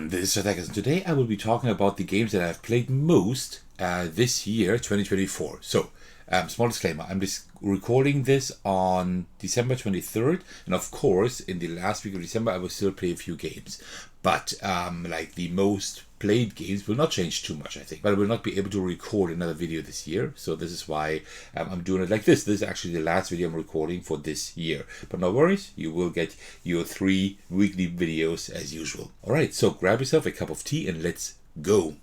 This is Attackers, and today I will be talking about the games that I've played most this year, 2024. So, small disclaimer, I'm just recording this on December 23rd, and of course, in the last week of December, I will still play a few games. But, like, the most played games will not change too much, I think. But I will not be able to record another video this year, so this is why I'm doing it like this. This is actually the last video I'm recording for this year. But no worries, you will get your 3 weekly videos as usual. Alright, so grab yourself a cup of tea and let's go.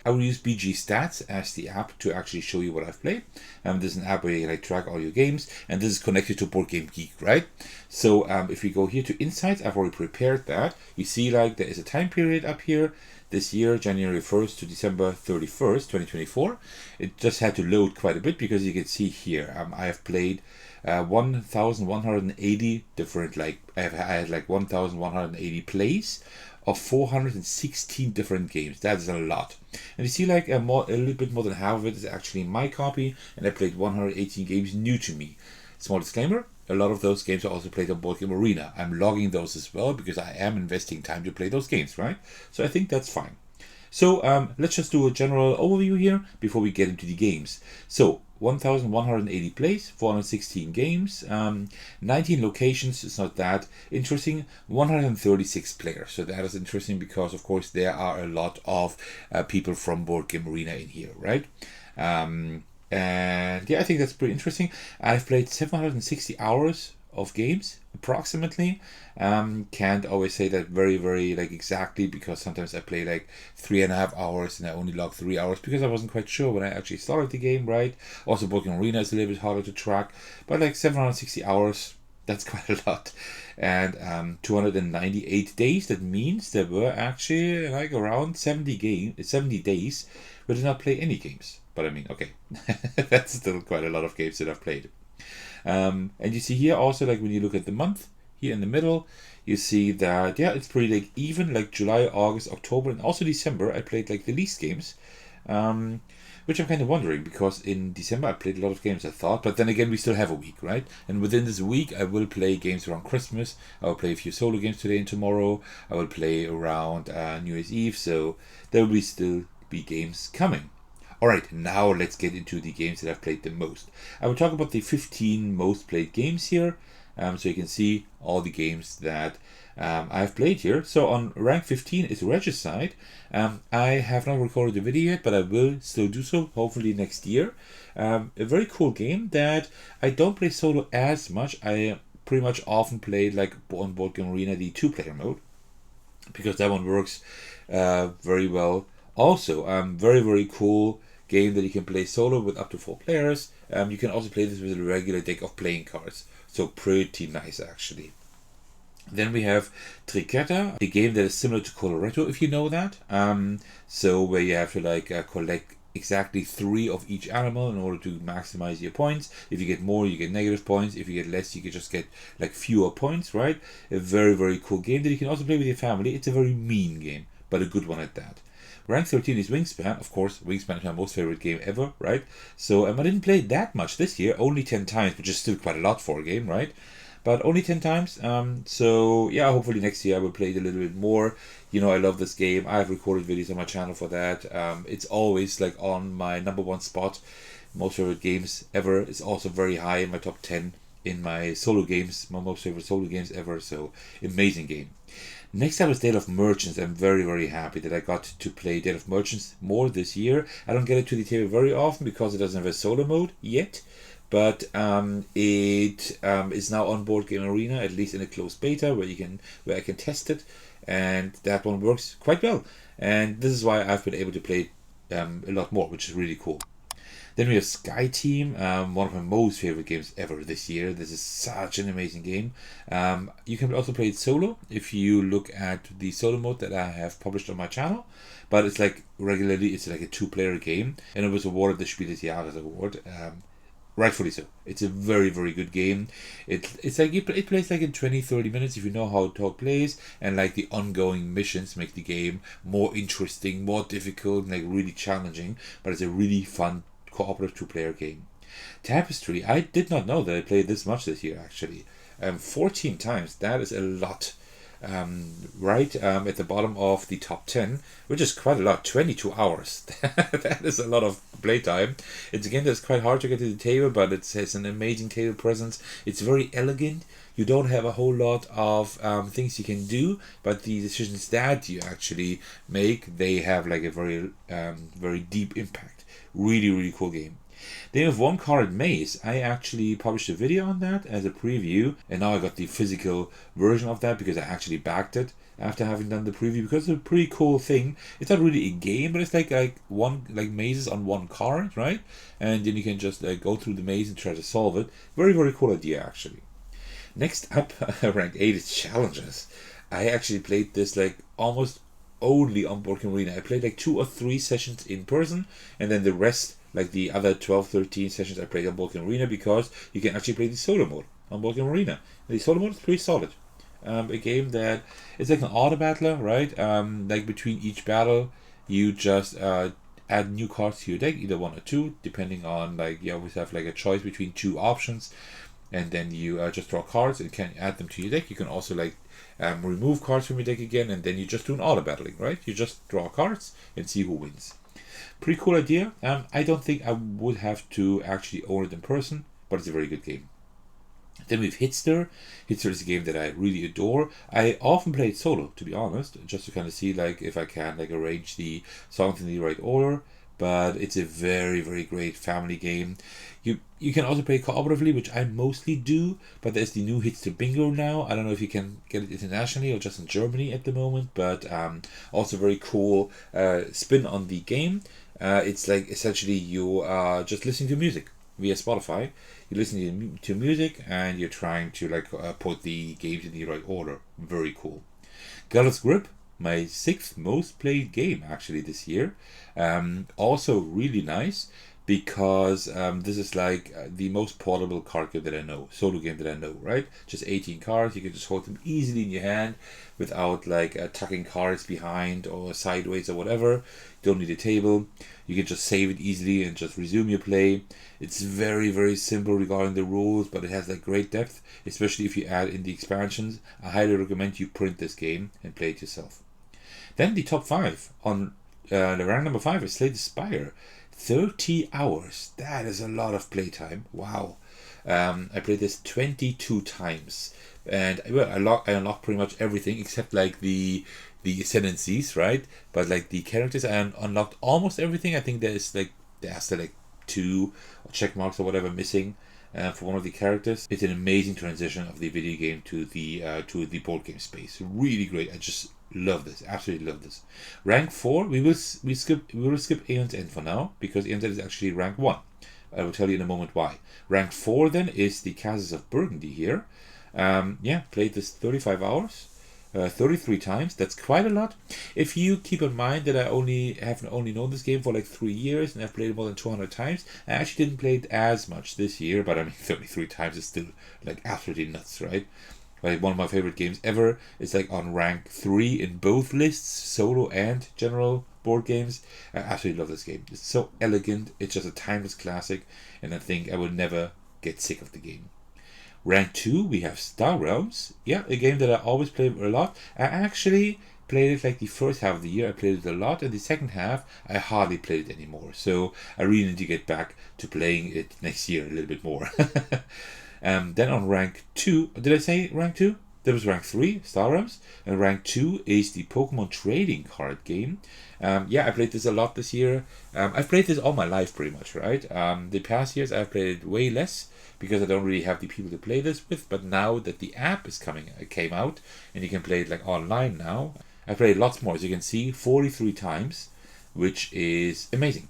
I will use BG Stats as the app to actually show you what I've played. This is an app where you track all your games, and this is connected to Board Game Geek, right? So if we go here to Insights, I've already prepared that. You see there is a time period up here. This year, January 1st to December 31st, 2024. It just had to load quite a bit because you can see here, I have played 1,180 different, I had 1,180 plays of 416 different games. That is a lot. And you see a little bit more than half of it is actually my copy, and I played 118 games new to me. Small disclaimer, a lot of those games are also played on Board Game Arena. I'm logging those as well because I am investing time to play those games, right? So I think that's fine. So let's just do a general overview here before we get into the games. So 1,180 plays, 416 games, 19 locations. It's not that interesting. 136 players. So that is interesting because, of course, there are a lot of people from Board Game Arena in here, right? And yeah, I think that's pretty interesting. I've played 760 hours of games approximately. Can't always say that very exactly, because sometimes I play 3.5 hours and I only log 3 hours because I wasn't quite sure when I actually started the game, right? Also, Board Game Arena is a little bit harder to track, but 760 hours, that's quite a lot. And 298 days, that means there were actually around 70 days where I did not play any games. But I mean, okay, that's still quite a lot of games that I've played. And you see here also, when you look at the month here in the middle, you see that, yeah, it's pretty even, July, August, October, and also December, I played the least games, which I'm kind of wondering, because in December I played a lot of games, I thought, but then again, we still have a week, right? And within this week, I will play games around Christmas. I will play a few solo games today and tomorrow. I will play around New Year's Eve, so there will still be games coming. Alright, now let's get into the games that I've played the most. I will talk about the 15 most played games here, so you can see all the games that I've played here. So on rank 15 is Regicide. I have not recorded the video yet, but I will still do so, hopefully next year. A very cool game that I don't play solo as much. I pretty much often play, on Board Game Arena, the 2-player mode, because that one works very well. Also, very cool game that you can play solo with up to 4 players. You can also play this with a regular deck of playing cards. So pretty nice, actually. Then we have Triqueta, a game that is similar to Colorado, if you know that. So where you have to collect exactly 3 of each animal in order to maximize your points. If you get more, you get negative points. If you get less, you can just get fewer points, right? A very cool game that you can also play with your family. It's a very mean game, but a good one at that. Rank 13 is Wingspan. Of course, Wingspan is my most favorite game ever, right? So I didn't play that much this year, only 10 times, which is still quite a lot for a game, right? But only 10 times. So yeah, hopefully next year I will play it a little bit more. I love this game. I have recorded videos on my channel for that. It's always on my #1 spot. Most favorite games ever. It's also very high in my top 10 in my solo games, my most favorite solo games ever. So amazing game. Next up is Dale of Merchants. I'm very happy that I got to play Dale of Merchants more this year. I don't get it to the table very often because it doesn't have a solo mode yet, but it is now on Board Game Arena, at least in a closed beta where I can test it, and that one works quite well. And this is why I've been able to play a lot more, which is really cool. Then we have Sky Team, one of my most favorite games ever this year. This is such an amazing game. You can also play it solo if you look at the solo mode that I have published on my channel. But it's regularly, it's a 2-player game, and it was awarded the Spiel des Jahres award. Rightfully so. It's a very good game. It plays in 20-30 minutes if you know how it plays, and the ongoing missions make the game more interesting, more difficult, and really challenging. But it's a really fun cooperative 2-player game. Tapestry, I did not know that I played this much this year, actually. 14 times, that is a lot. right at the bottom of the top 10, which is quite a lot. 22 hours. That is a lot of playtime. It's a game that's quite hard to get to the table, but it has an amazing table presence. It's very elegant. You don't have a whole lot of things you can do, but the decisions that you actually make, they have like a very deep impact. Really, really cool game. They have one card maze. I actually published a video on that as a preview, and now I got the physical version of that because I actually backed it after having done the preview, because it's a pretty cool thing. It's not really a game, but it's like one mazes on one card, right? And then you can just go through the maze and try to solve it. Very, very cool idea actually. Next up, rank 8 is challenges. I actually played this like almost only on Board Game Arena. I played like 2 or 3 sessions in person, and then the rest, like the other 12, 13 sessions, I played on Board Game Arena, because you can actually play the solo mode on Board Game Arena. And the solo mode is pretty solid. A game that it's like an auto battler, right? Like between each battle, you just add new cards to your deck, either 1 or 2, depending on, like, you always have like a choice between 2 options, and then you just draw cards and can add them to your deck. You can also like remove cards from your deck again, and then you just do an auto battling, right? You just draw cards and see who wins. Pretty cool idea. I don't think I would have to actually own it in person, but it's a very good game. Then we have HITSTER. HITSTER is a game that I really adore. I often play it solo, to be honest, just to kind of see like if I can like arrange the songs in the right order. But it's a very, very great family game. You can also play cooperatively, which I mostly do, but there's the new HITSTER Bingo now. I don't know if you can get it internationally or just in Germany at the moment, but also very cool spin on the game. It's like essentially you are just listening to music via Spotify. You're listening to music and you're trying to like put the games in the right order. Very cool. Galdor's Grip, my 6th most played game actually this year. Also really nice, because this is like the most portable card game that I know, solo game that I know, right? Just 18 cards, you can just hold them easily in your hand without like tucking cards behind or sideways or whatever. You don't need a table. You can just save it easily and just resume your play. It's very, very simple regarding the rules, but it has like great depth, especially if you add in the expansions. I highly recommend you print this game and play it yourself. Then the top 5 on the rank number 5 is Spire. 30 hours. That is a lot of playtime. Wow. I played this 22 times, and well, I unlocked pretty much everything except like the ascendancies, right? But like the characters, I unlocked almost everything. I think there's still like 2 check marks or whatever missing for one of the characters. It's an amazing transition of the video game to the board game space. Really great. I just love this. Absolutely love this. Rank 4, we will skip Aeon's End for now, because Aeon's End is actually rank 1. I will tell you in a moment why. Rank 4 then is the Castles of Burgundy here. Played this 35 hours. 33 times. That's quite a lot. If you keep in mind that I have only known this game for like 3 years, and I've played it more than 200 times, I actually didn't play it as much this year, but I mean 33 times is still like absolutely nuts, right? Like one of my favorite games ever is like on rank 3 in both lists, solo and general board games. I absolutely love this game. It's so elegant. It's just a timeless classic, and I think I will never get sick of the game. Rank 2, we have Star Realms. Yeah, a game that I always play a lot. I actually played it like the first half of the year. I played it a lot, and the second half I hardly played it anymore. So I really need to get back to playing it next year a little bit more. Then on rank 2, did I say rank 2? There was rank 3, Star Realms, and rank 2 is the Pokemon trading card game. I played this a lot this year. I've played this all my life pretty much, right? The past years I've played it way less, because I don't really have the people to play this with, but now that the app came out, and you can play it like online now, I played lots more. As you can see, 43 times, which is amazing.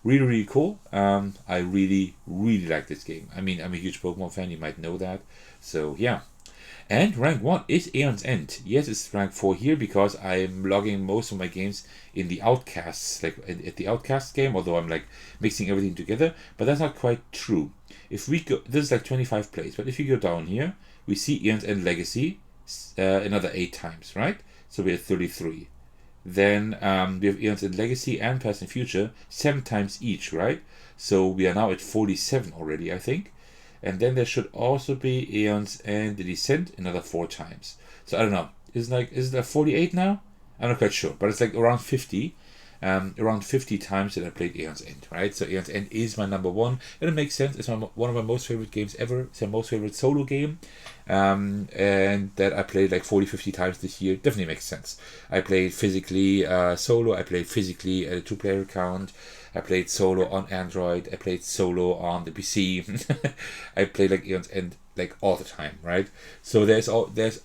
Really, really cool. I really, really like this game. I mean, I'm a huge Pokemon fan, you might know that. So, yeah. And rank 1 is Aeon's End. Yes, it's rank 4 here because I'm logging most of my games in the Outcasts, like at the Outcast game, although I'm like mixing everything together. But that's not quite true. If we go, this is like 25 plays, but if you go down here, we see Aeon's End Legacy another 8 times, right? So we have 33. Then we have Aeon's End Legacy and Past and Future 7 times each, right? So we are now at 47 already, I think. And then there should also be Aeon's End The Descent another 4 times. So I don't know. is it like 48 now? I'm not quite sure, but it's like around 50. Around 50 times that I played Aeon's End, right? So Aeon's End is my number one, and it makes sense. It's one of my most favorite games ever. It's my most favorite solo game, and that I played like 40-50 times this year. Definitely makes sense. I played physically solo. I played physically at a 2-player account. I played solo on Android. I played solo on the PC. I played like Aeon's End like all the time, right? So there's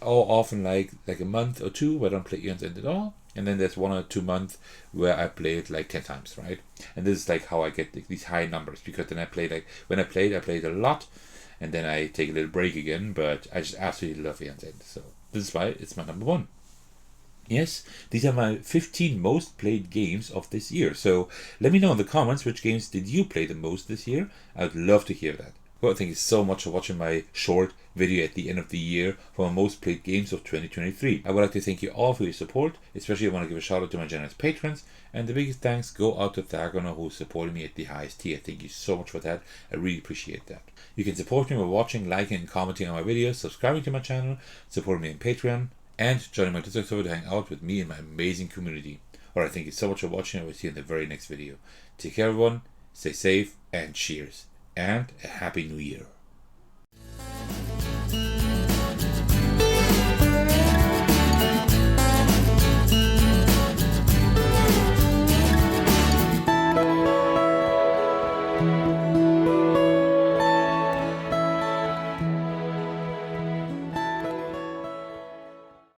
often like a month or two where I don't play Aeon's End at all. And then there's 1 or 2 months where I play it like 10 times, right? And this is like how I get these high numbers, because then I played a lot, and then I take a little break again, but I just absolutely love Aeon's End. So this is why it's my number one. Yes, these are my 15 most played games of this year. So let me know in the comments, which games did you play the most this year? I would love to hear that. Well, thank you so much for watching my short video at the end of the year for my most played games of 2023. I would like to thank you all for your support, especially I want to give a shout out to my generous patrons, and the biggest thanks go out to Thagoner, who supported me at the highest tier. Thank you so much for that. I really appreciate that. You can support me by watching, liking, and commenting on my videos, subscribing to my channel, supporting me on Patreon, and joining my Discord server to hang out with me and my amazing community. Alright, thank you so much for watching. I will see you in the very next video. Take care, everyone. Stay safe, and cheers. And a Happy New Year.